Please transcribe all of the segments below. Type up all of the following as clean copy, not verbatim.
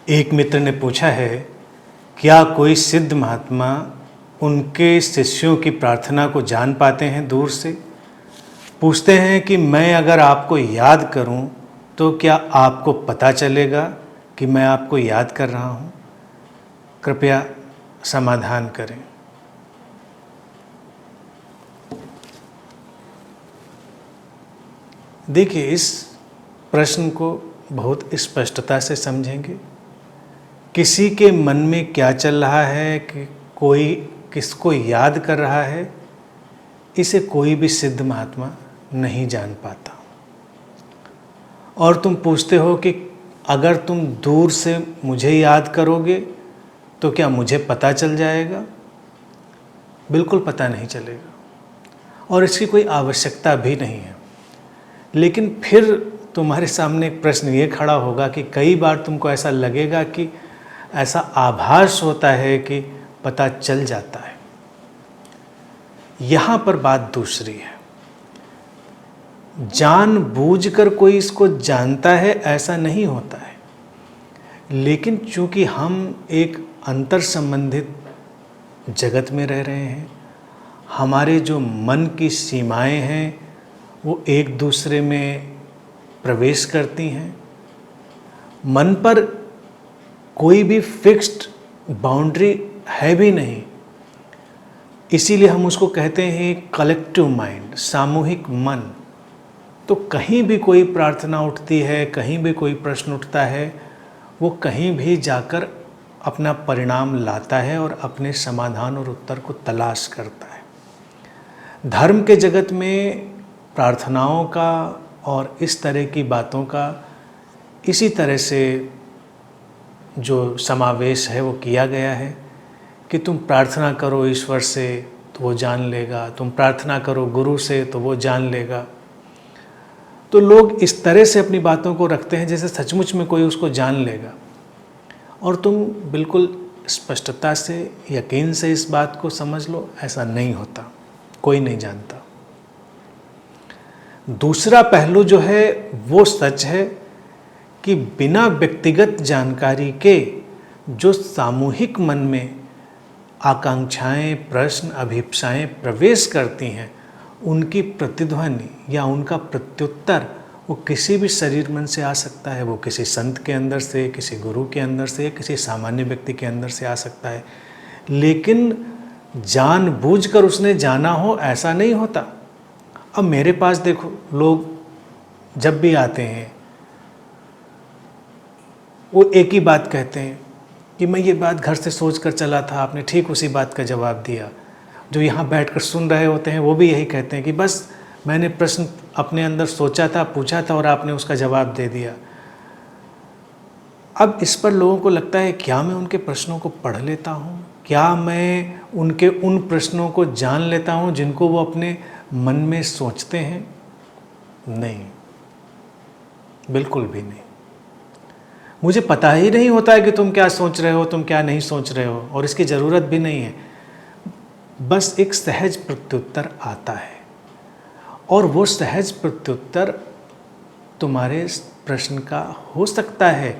एक मित्र ने पूछा है, क्या कोई सिद्ध महात्मा उनके शिष्यों की प्रार्थना को जान पाते हैं दूर से? पूछते हैं कि मैं अगर आपको याद करूं तो क्या आपको पता चलेगा कि मैं आपको याद कर रहा हूं? कृपया समाधान करें। देखिए, इस प्रश्न को बहुत स्पष्टता से समझेंगे। किसी के मन में क्या चल रहा है कि कोई किसको याद कर रहा है, इसे कोई भी सिद्ध महात्मा नहीं जान पाता। और तुम पूछते हो कि अगर तुम दूर से मुझे याद करोगे तो क्या मुझे पता चल जाएगा? बिल्कुल पता नहीं चलेगा और इसकी कोई आवश्यकता भी नहीं है। लेकिन फिर तुम्हारे सामने एक प्रश्न ये खड़ा होगा कि कई बार तुमको ऐसा लगेगा कि ऐसा आभास होता है कि पता चल जाता है। यहाँ पर बात दूसरी है। जानबूझकर कोई इसको जानता है ऐसा नहीं होता है, लेकिन चूंकि हम एक अंतर संबंधित जगत में रह रहे हैं, हमारे जो मन की सीमाएं हैं वो एक दूसरे में प्रवेश करती हैं। मन पर कोई भी फिक्स्ड बाउंड्री है भी नहीं, इसीलिए हम उसको कहते हैं कलेक्टिव माइंड, सामूहिक मन। तो कहीं भी कोई प्रार्थना उठती है, कहीं भी कोई प्रश्न उठता है, वो कहीं भी जाकर अपना परिणाम लाता है और अपने समाधान और उत्तर को तलाश करता है। धर्म के जगत में प्रार्थनाओं का और इस तरह की बातों का इसी तरह से जो समावेश है वो किया गया है कि तुम प्रार्थना करो ईश्वर से तो वो जान लेगा, तुम प्रार्थना करो गुरु से तो वो जान लेगा। तो लोग इस तरह से अपनी बातों को रखते हैं जैसे सचमुच में कोई उसको जान लेगा। और तुम बिल्कुल स्पष्टता से, यकीन से इस बात को समझ लो, ऐसा नहीं होता, कोई नहीं जानता। दूसरा पहलू जो है वो सच है कि बिना व्यक्तिगत जानकारी के जो सामूहिक मन में आकांक्षाएं, प्रश्न, अभिप्साएं प्रवेश करती हैं, उनकी प्रतिध्वनि या उनका प्रत्युत्तर वो किसी भी शरीर मन से आ सकता है। वो किसी संत के अंदर से, किसी गुरु के अंदर से, किसी सामान्य व्यक्ति के अंदर से आ सकता है, लेकिन जानबूझकर उसने जाना हो ऐसा नहीं होता। अब मेरे पास देखो, लोग जब भी आते हैं वो एक ही बात कहते हैं कि मैं ये बात घर से सोच कर चला था, आपने ठीक उसी बात का जवाब दिया। जो यहाँ बैठकर सुन रहे होते हैं वो भी यही कहते हैं कि बस मैंने प्रश्न अपने अंदर सोचा था, पूछा था और आपने उसका जवाब दे दिया। अब इस पर लोगों को लगता है, क्या मैं उनके प्रश्नों को पढ़ लेता हूँ? क्या मैं उनके उन प्रश्नों को जान लेता हूँ जिनको वो अपने मन में सोचते हैं? नहीं, बिल्कुल भी नहीं। मुझे पता ही नहीं होता है कि तुम क्या सोच रहे हो, तुम क्या नहीं सोच रहे हो, और इसकी ज़रूरत भी नहीं है। बस एक सहज प्रत्युत्तर आता है और वो सहज प्रत्युत्तर तुम्हारे प्रश्न का हो सकता है,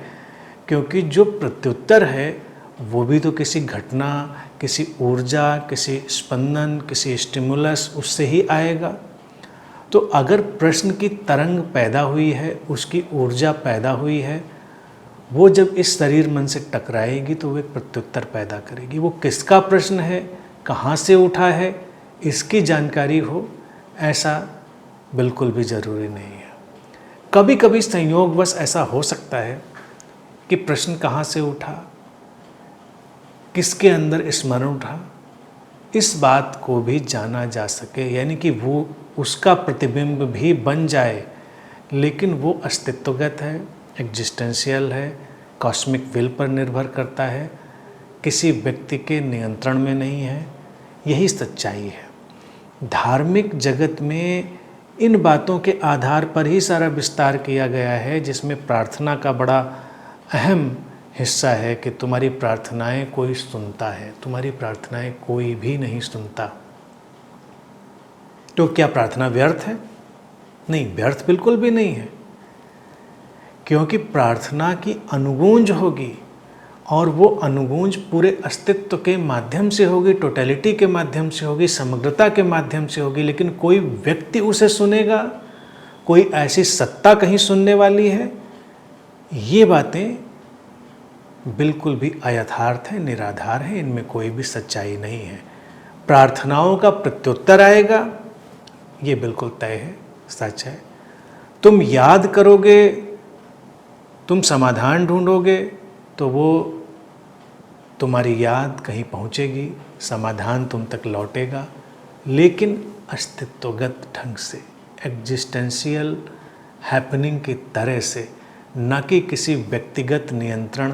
क्योंकि जो प्रत्युत्तर है वो भी तो किसी घटना, किसी ऊर्जा, किसी स्पंदन, किसी स्टिमुलस उससे ही आएगा। तो अगर प्रश्न की तरंग पैदा हुई है, उसकी ऊर्जा पैदा हुई है, वो जब इस शरीर मन से टकराएगी तो वो एक प्रत्युत्तर पैदा करेगी। वो किसका प्रश्न है, कहाँ से उठा है, इसकी जानकारी हो ऐसा बिल्कुल भी ज़रूरी नहीं है। कभी कभी संयोगवश ऐसा हो सकता है कि प्रश्न कहाँ से उठा, किसके अंदर स्मरण उठा, इस बात को भी जाना जा सके, यानी कि वो उसका प्रतिबिंब भी बन जाए, लेकिन वो अस्तित्वगत है, एग्जिस्टेंशियल है, कॉस्मिक विल पर निर्भर करता है, किसी व्यक्ति के नियंत्रण में नहीं है। यही सच्चाई है। धार्मिक जगत में इन बातों के आधार पर ही सारा विस्तार किया गया है, जिसमें प्रार्थना का बड़ा अहम हिस्सा है कि तुम्हारी प्रार्थनाएं कोई सुनता है, तुम्हारी प्रार्थनाएं कोई भी नहीं सुनता। तो क्या प्रार्थना व्यर्थ है? नहीं, व्यर्थ बिल्कुल भी नहीं है, क्योंकि प्रार्थना की अनुगूंज होगी, और वो अनुगूंज पूरे अस्तित्व के माध्यम से होगी, टोटलिटी के माध्यम से होगी, समग्रता के माध्यम से होगी, लेकिन कोई व्यक्ति उसे सुनेगा, कोई ऐसी सत्ता कहीं सुनने वाली है, ये बातें बिल्कुल भी अयथार्थ है, निराधार है, इनमें कोई भी सच्चाई नहीं है। प्रार्थनाओं का प्रत्युत्तर आएगा, ये बिल्कुल तय है, सच है। तुम याद करोगे, तुम समाधान ढूंढोगे, तो वो तुम्हारी याद कहीं पहुंचेगी, समाधान तुम तक लौटेगा, लेकिन अस्तित्वगत ढंग से, एग्जिस्टेंशियल हैपनिंग की तरह से, न कि किसी व्यक्तिगत नियंत्रण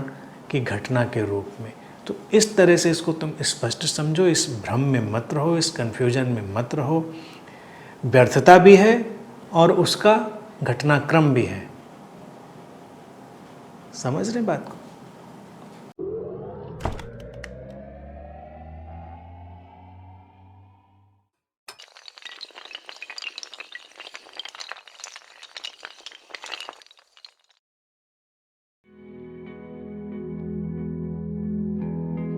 की घटना के रूप में। तो इस तरह से इसको तुम स्पष्ट समझो, इस भ्रम में मत रहो, इस कन्फ्यूजन में मत रहो। व्यर्थता भी है और उसका घटनाक्रम भी है। समझ रहे बात को?